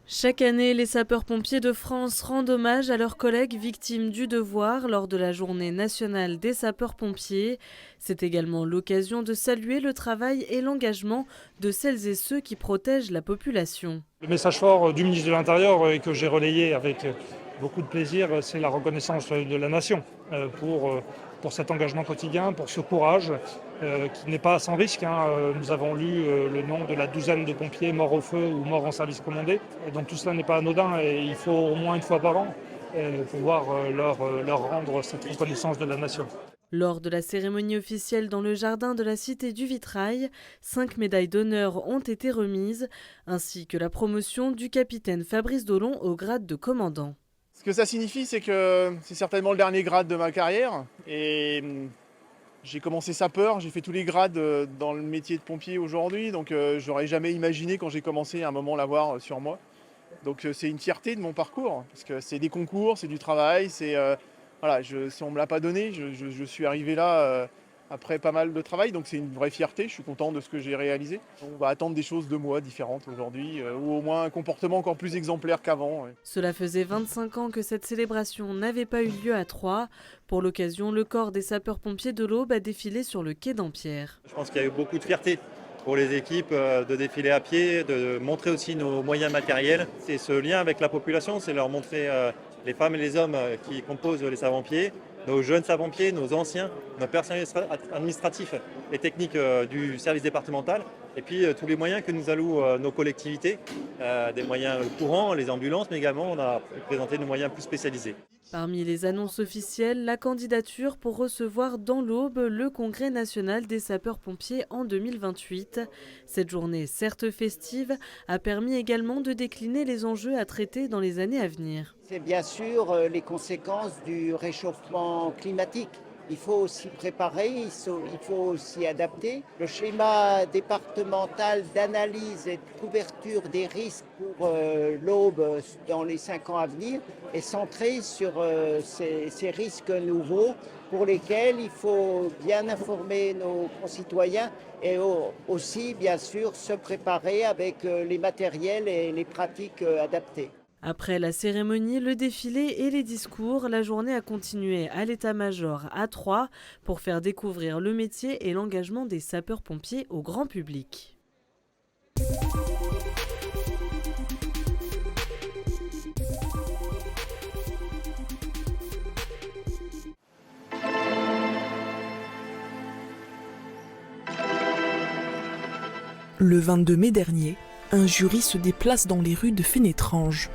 Chaque année, les sapeurs-pompiers de France rendent hommage à leurs collègues victimes du devoir lors de la journée nationale des sapeurs-pompiers. C'est également l'occasion de saluer le travail et l'engagement de celles et ceux qui protègent la population. Le message fort du ministre de l'Intérieur et que j'ai relayé avec beaucoup de plaisir, c'est la reconnaissance de la nation pour cet engagement quotidien, pour ce courage qui n'est pas sans risque. Nous avons lu le nom de la douzaine de pompiers morts au feu ou morts en service commandé. Et donc tout cela n'est pas anodin et il faut au moins une fois par an pouvoir leur rendre cette reconnaissance de la nation. Lors de la cérémonie officielle dans le jardin de la Cité du Vitrail, 5 médailles d'honneur ont été remises, ainsi que la promotion du capitaine Fabrice Dolon au grade de commandant. Ce que ça signifie, c'est que c'est certainement le dernier grade de ma carrière. Et j'ai commencé sapeur, j'ai fait tous les grades dans le métier de pompier aujourd'hui. Donc j'aurais jamais imaginé quand j'ai commencé à un moment l'avoir sur moi. Donc c'est une fierté de mon parcours, parce que c'est des concours, c'est du travail, si on ne me l'a pas donné, je suis arrivé là après pas mal de travail, donc c'est une vraie fierté, je suis content de ce que j'ai réalisé. On va attendre des choses de moi différentes aujourd'hui, ou au moins un comportement encore plus exemplaire qu'avant. Cela faisait 25 ans que cette célébration n'avait pas eu lieu à Troyes. Pour l'occasion, le corps des sapeurs-pompiers de l'Aube a défilé sur le quai d'Ampierre. Je pense qu'il y a eu beaucoup de fierté pour les équipes de défiler à pied, de montrer aussi nos moyens matériels. C'est ce lien avec la population, c'est leur montrer les femmes et les hommes qui composent les sapeurs-pompiers, nos jeunes sapeurs-pompiers, nos anciens, nos personnels administratifs et techniques du service départemental, et puis tous les moyens que nous allouent nos collectivités, des moyens courants, les ambulances, mais également on a présenté nos moyens plus spécialisés. Parmi les annonces officielles, la candidature pour recevoir dans l'Aube le Congrès national des sapeurs-pompiers en 2028. Cette journée, certes festive, a permis également de décliner les enjeux à traiter dans les années à venir. C'est bien sûr les conséquences du réchauffement climatique. Il faut s'y préparer, il faut aussi adapter. Le schéma départemental d'analyse et de couverture des risques pour l'Aube dans les 5 ans à venir est centré sur ces risques nouveaux pour lesquels il faut bien informer nos concitoyens et aussi bien sûr se préparer avec les matériels et les pratiques adaptées. Après la cérémonie, le défilé et les discours, la journée a continué à l'état-major à Troyes pour faire découvrir le métier et l'engagement des sapeurs-pompiers au grand public. Le 22 mai dernier, un jury se déplace dans les rues de Fénétrange.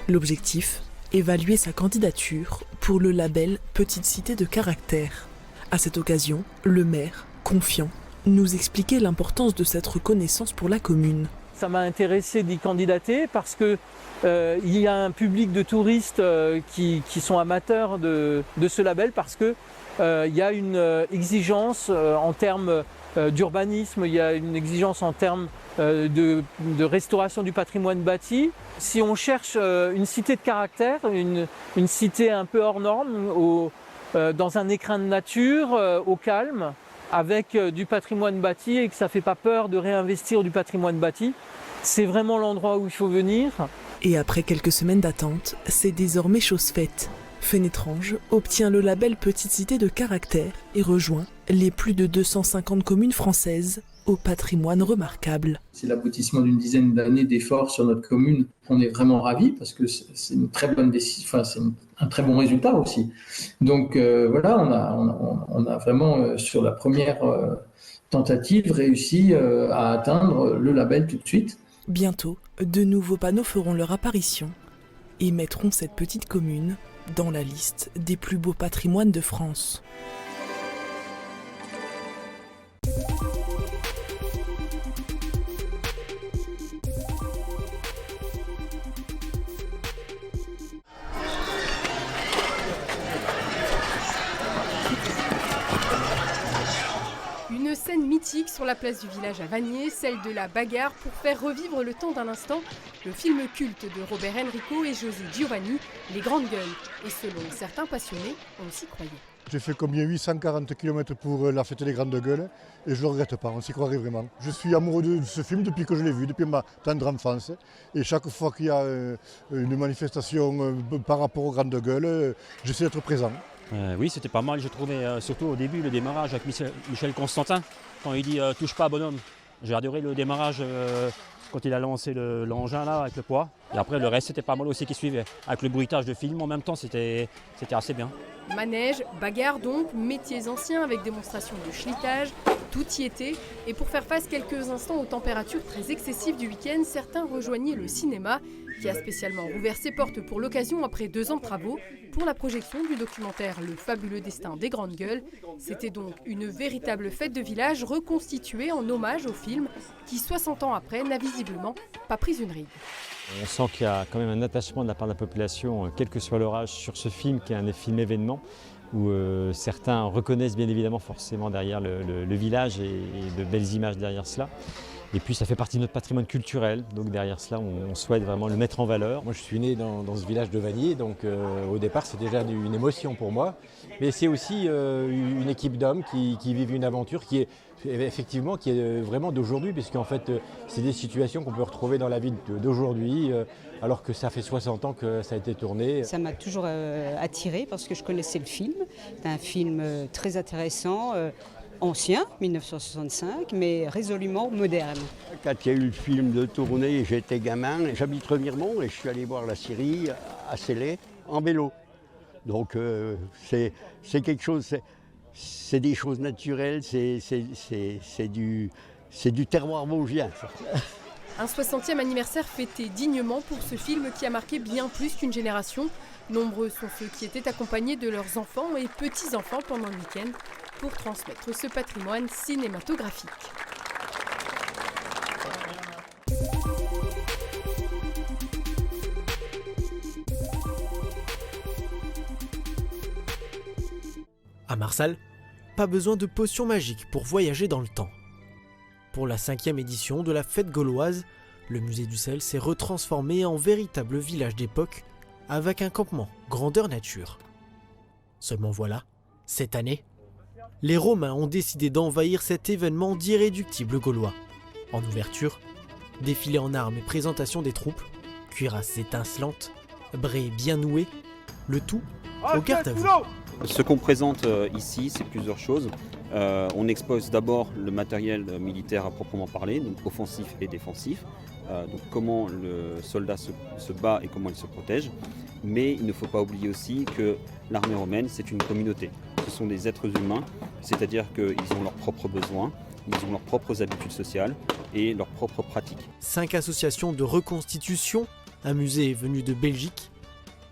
L'objectif, évaluer sa candidature pour le label Petite Cité de Caractère. À cette occasion, le maire, confiant, nous expliquait l'importance de cette reconnaissance pour la commune. Ça m'a intéressé d'y candidater parce que il y a un public de touristes qui sont amateurs de ce label parce que il y a une exigence en termes d'urbanisme, il y a une exigence en termes de restauration du patrimoine bâti. Si on cherche une cité de caractère, une cité un peu hors norme, dans un écrin de nature, au calme, avec du patrimoine bâti et que ça ne fait pas peur de réinvestir du patrimoine bâti, c'est vraiment l'endroit où il faut venir. Et après quelques semaines d'attente, c'est désormais chose faite. Fénétrange obtient le label Petite Cité de Caractère et rejoint les plus de 250 communes françaises au patrimoine remarquable. C'est l'aboutissement d'une dizaine d'années d'efforts sur notre commune. On est vraiment ravis parce que c'est une très bonne décision, c'est un très bon résultat aussi. Donc voilà, on a vraiment sur la première tentative réussi à atteindre le label tout de suite. Bientôt, de nouveaux panneaux feront leur apparition et mettront cette petite commune dans la liste des plus beaux patrimoines de France. Une scène mythique sur la place du village à Vanier, celle de la bagarre pour faire revivre le temps d'un instant, le film culte de Robert Enrico et José Giovanni, Les Grandes Gueules. Et selon certains passionnés, on s'y croyait. J'ai fait combien 840 km pour la fête des Grandes Gueules et je ne le regrette pas, on s'y croirait vraiment. Je suis amoureux de ce film depuis que je l'ai vu, depuis ma tendre enfance. Et chaque fois qu'il y a une manifestation par rapport aux Grandes Gueules, j'essaie d'être présent. Oui, c'était pas mal, j'ai trouvé, surtout au début, le démarrage avec Michel Constantin, quand il dit touche pas bonhomme. J'ai adoré le démarrage quand il a lancé l'engin là avec le poids. Et après le reste c'était pas mal aussi qui suivait. Avec le bruitage de film en même temps, c'était assez bien. Manège, bagarre donc, métiers anciens avec démonstration de schlittage, tout y était. Et pour faire face quelques instants aux températures très excessives du week-end, certains rejoignaient le cinéma, qui a spécialement rouvert ses portes pour l'occasion après 2 ans de travaux, pour la projection du documentaire Le fabuleux destin des Grandes Gueules. C'était donc une véritable fête de village reconstituée en hommage au film, qui 60 ans après n'a visiblement pas pris une ride. On sent qu'il y a quand même un attachement de la part de la population, quel que soit l'orage, sur ce film qui est un film événement, où certains reconnaissent bien évidemment forcément derrière le village et de belles images derrière cela. Et puis ça fait partie de notre patrimoine culturel, donc derrière cela on souhaite vraiment le mettre en valeur. Moi je suis né dans ce village de Vanier, donc au départ c'est déjà une émotion pour moi. Mais c'est aussi une équipe d'hommes qui vivent une aventure qui est effectivement vraiment d'aujourd'hui, puisqu'en fait c'est des situations qu'on peut retrouver dans la vie d'aujourd'hui, alors que ça fait 60 ans que ça a été tourné. Ça m'a toujours attirée parce que je connaissais le film. C'est un film très intéressant. Ancien, 1965, mais résolument moderne. Quand il y a eu le film de tournée, j'étais gamin, j'habite Remiremont et je suis allé voir la Syrie à Célé en vélo. Donc c'est quelque chose, c'est des choses naturelles, c'est du terroir vosgien. Un 60e anniversaire fêté dignement pour ce film qui a marqué bien plus qu'une génération. Nombreux sont ceux qui étaient accompagnés de leurs enfants et petits-enfants pendant le week-end pour transmettre ce patrimoine cinématographique. À Marsal, pas besoin de potions magiques pour voyager dans le temps. Pour la 5e édition de la fête gauloise, le musée du sel s'est retransformé en véritable village d'époque avec un campement grandeur nature. Seulement voilà, cette année, les Romains ont décidé d'envahir cet événement d'irréductibles Gaulois. En ouverture, défilé en armes et présentation des troupes, cuirasses étincelantes, braies bien nouées, le tout au garde à vous. Ce qu'on présente ici, c'est plusieurs choses. On expose d'abord le matériel militaire à proprement parler, donc offensif et défensif. Donc comment le soldat se bat et comment il se protège. Mais il ne faut pas oublier aussi que l'armée romaine, c'est une communauté. Ce sont des êtres humains, c'est-à-dire qu'ils ont leurs propres besoins, ils ont leurs propres habitudes sociales et leurs propres pratiques. 5 associations de reconstitution, un musée venu de Belgique.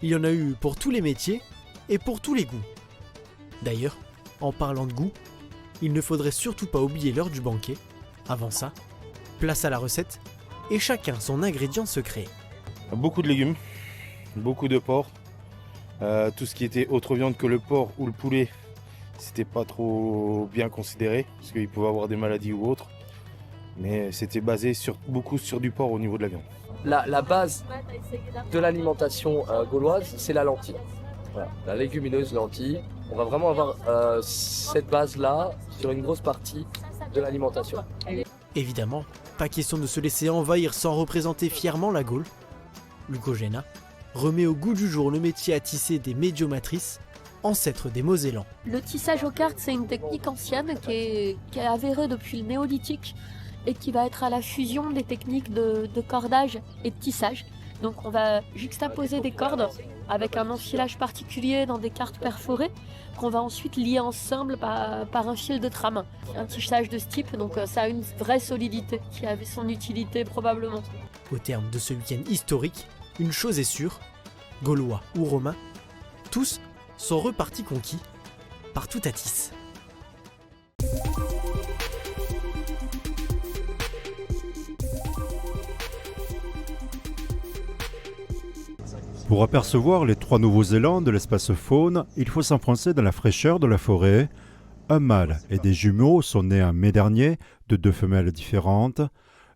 Il y en a eu pour tous les métiers et pour tous les goûts. D'ailleurs, en parlant de goût, il ne faudrait surtout pas oublier l'heure du banquet. Avant ça, place à la recette et chacun son ingrédient secret. Beaucoup de légumes, beaucoup de porc. Tout ce qui était autre viande que le porc ou le poulet, c'était pas trop bien considéré parce qu'il pouvait avoir des maladies ou autres. Mais c'était basé beaucoup sur du porc au niveau de la viande. La base de l'alimentation gauloise, c'est la lentille. Voilà, la légumineuse lentille. On va vraiment avoir cette base-là sur une grosse partie de l'alimentation. Évidemment, pas question de se laisser envahir sans représenter fièrement la Gaule. L'Hugo Géna remet au goût du jour le métier à tisser des médiomatrices, ancêtres des Mosellans. Le tissage aux cartes, c'est une technique ancienne qui est avérée depuis le néolithique et qui va être à la fusion des techniques de cordage et de tissage. Donc on va juxtaposer des cordes avec un enfilage particulier dans des cartes perforées qu'on va ensuite lier ensemble par un fil de trame. Un tissage de ce type, donc ça a une vraie solidité qui avait son utilité probablement. Au terme de ce week-end historique, une chose est sûre, Gaulois ou Romains, tous sont repartis conquis par tout Atis. Pour apercevoir les 3 nouveaux élans de l'espace faune, il faut s'enfoncer dans la fraîcheur de la forêt. Un mâle et des jumeaux sont nés en mai dernier de 2 femelles différentes.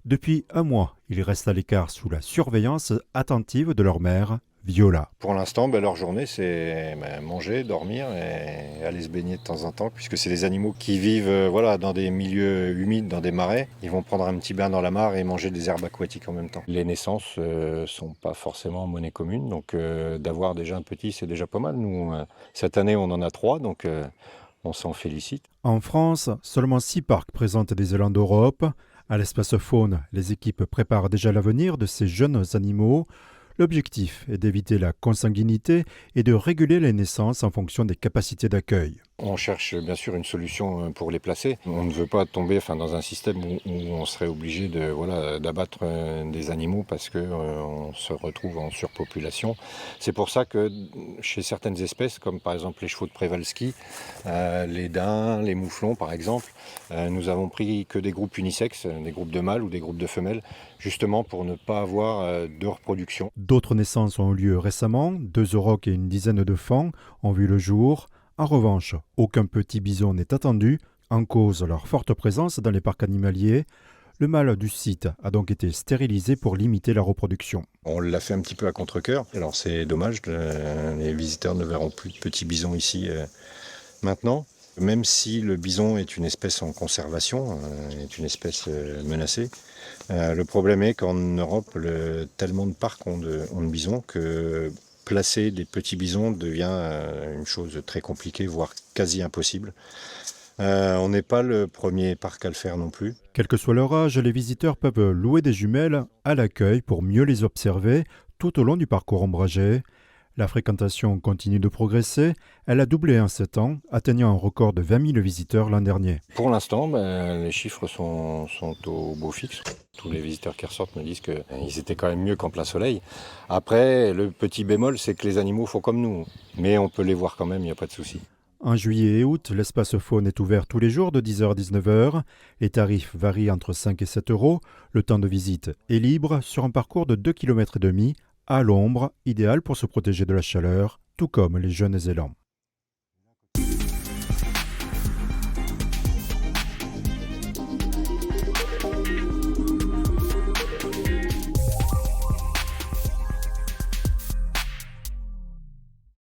Depuis 1 mois, ils restent à l'écart sous la surveillance attentive de leur mère, Viola. Pour l'instant, leur journée, c'est manger, dormir et aller se baigner de temps en temps, puisque c'est des animaux qui vivent dans des milieux humides, dans des marais. Ils vont prendre un petit bain dans la mare et manger des herbes aquatiques en même temps. Les naissances sont pas forcément monnaie commune, donc d'avoir déjà un petit, c'est déjà pas mal. Nous, cette année, on en a 3, donc on s'en félicite. En France, seulement 6 parcs présentent des élans d'Europe. À l'espace faune, les équipes préparent déjà l'avenir de ces jeunes animaux. L'objectif est d'éviter la consanguinité et de réguler les naissances en fonction des capacités d'accueil. On cherche bien sûr une solution pour les placer. On ne veut pas tomber dans un système où on serait obligé d'abattre des animaux parce qu'on se retrouve en surpopulation. C'est pour ça que chez certaines espèces, comme par exemple les chevaux de Przewalski, les daims, les mouflons par exemple, nous avons pris que des groupes unisexes, des groupes de mâles ou des groupes de femelles, justement pour ne pas avoir de reproduction. D'autres naissances ont eu lieu récemment. 2 aurochs et une dizaine de faons ont vu le jour. En revanche, aucun petit bison n'est attendu, en cause leur forte présence dans les parcs animaliers. Le mâle du site a donc été stérilisé pour limiter la reproduction. On l'a fait un petit peu à contre-cœur. Alors c'est dommage, les visiteurs ne verront plus de petits bisons ici maintenant. Même si le bison est une espèce en conservation, est une espèce menacée, le problème est qu'en Europe, tellement de parcs ont de bisons que placer des petits bisons devient une chose très compliquée, voire quasi impossible. On n'est pas le premier parc à le faire non plus. Quel que soit leur âge, les visiteurs peuvent louer des jumelles à l'accueil pour mieux les observer tout au long du parcours ombragé. La fréquentation continue de progresser. Elle a doublé en 7 ans, atteignant un record de 20 000 visiteurs l'an dernier. Pour l'instant, les chiffres sont au beau fixe. Tous les visiteurs qui ressortent me disent qu'ils étaient quand même mieux qu'en plein soleil. Après, le petit bémol, c'est que les animaux font comme nous. Mais on peut les voir quand même, il n'y a pas de souci. En juillet et août, l'espace faune est ouvert tous les jours de 10h à 19h. Les tarifs varient entre 5 et 7 euros. Le temps de visite est libre sur un parcours de 2,5 km à l'ombre, idéal pour se protéger de la chaleur, tout comme les jeunes élans.